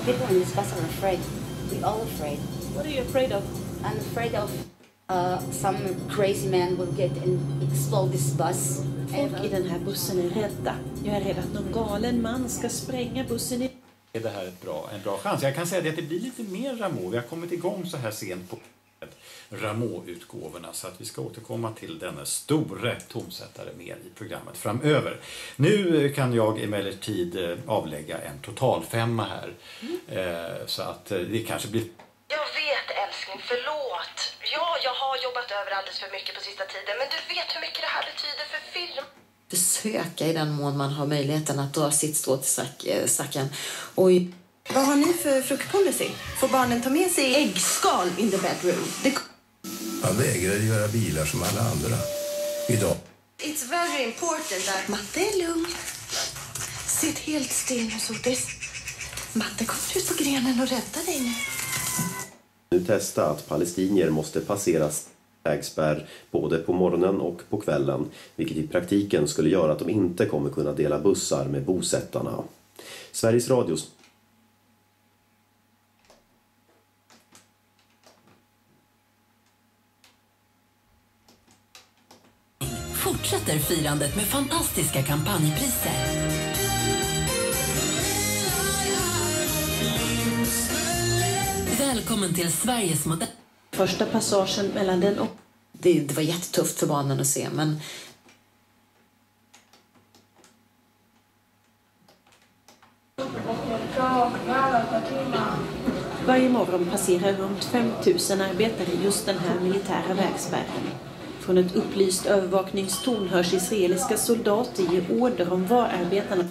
People in this bus are afraid. We're all afraid. What are you afraid of? I'm afraid of some crazy man will get and explode this bus. Folk i den här bussen är rädda. Jag är rädd att någon galen man ska spränga bussen i... Är det här en bra chans? Jag kan säga att det blir lite mer Rameau. Vi har kommit igång så här sent på Rameau-utgåvorna så att vi ska återkomma till denna store tonsättare mer i programmet framöver. Nu kan jag emellertid avlägga en totalfemma här. Så att det kanske blir... Jag vet älskling, förlåt. Ja, jag har jobbat över alldeles för mycket på sista tiden, men du vet hur mycket det här betyder för film. Försöka i den mån man har möjligheten att dra sitt strå till sacken. Och vad har ni för fruktpolicy? Får barnen ta med sig äggskal in the bedroom? Han vägrar göra bilar som alla andra. Idag. It's very important that... Matte är lugn. Sitt helt still nu, Sotis. Matte kommer ut på grenen och rädda dig nu. Nu testa att palestinier måste passera vägspärr både på morgonen och på kvällen, vilket i praktiken skulle göra att de inte kommer kunna dela bussar med bosättarna. Sveriges Radios fortsätter firandet med fantastiska kampanjpriser. Välkommen till Sveriges modell. Första passagen mellan den och... Det var jättetufft för barnen att se, men... Varje morgon passerar runt 5 000 arbetare just den här militära vägspärren. Från ett upplyst övervakningstorn hörs israeliska soldater ge order om var arbetarna...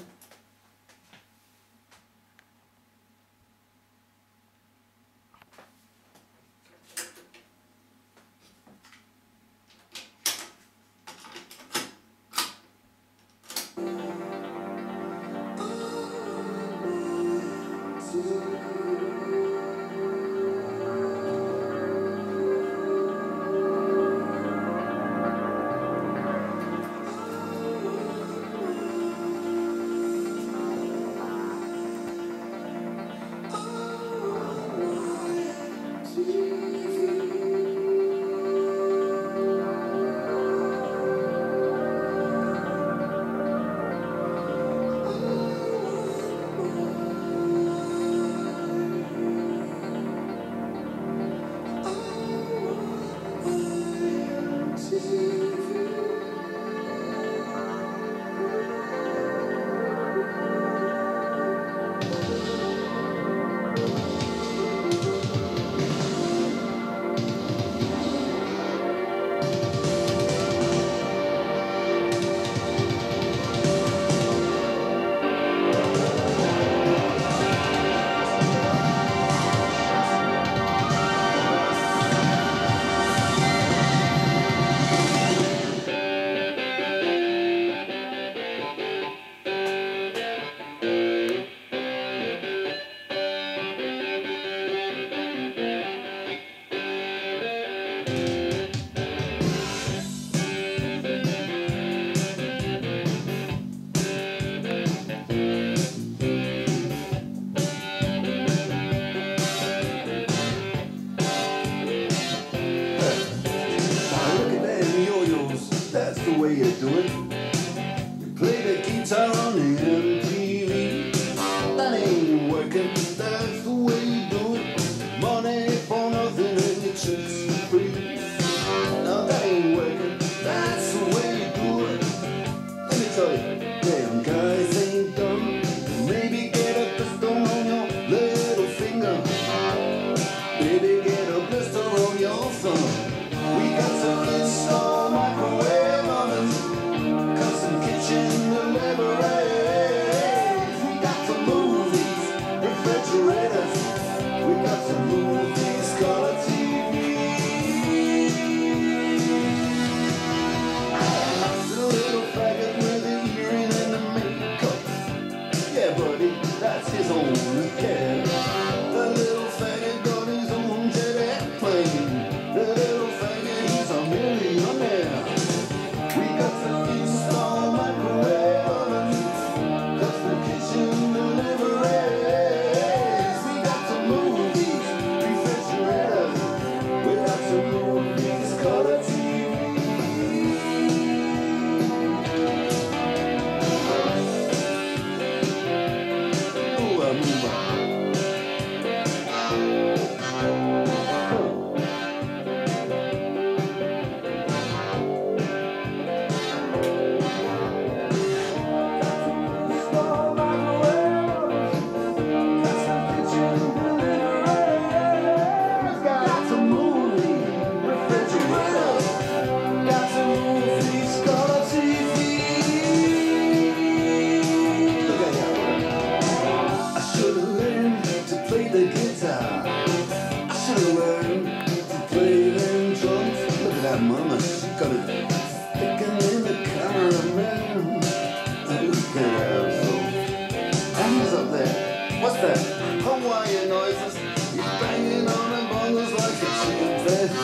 fest. Hawaiian noises, he's banging on the bongos like a chicken fest.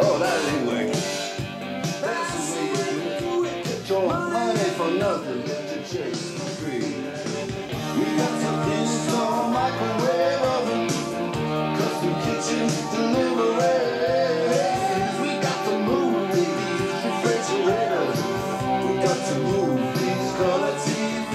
Oh, that ain't working. That's the way you do it. Get your money for nothing, get your chicks for free. We got some install microwave oven, custom kitchen deliveries. We got to move these refrigerators. We got to move these color TV.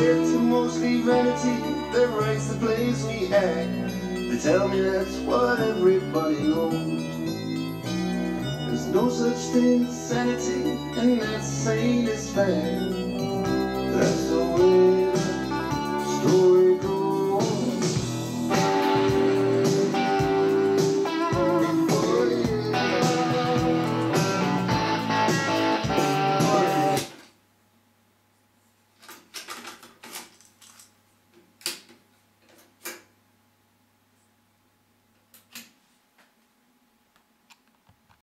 It's mostly vanity that writes the plays we act. They tell me that's what everybody knows. There's no such thing as sanity, and that saying is fact.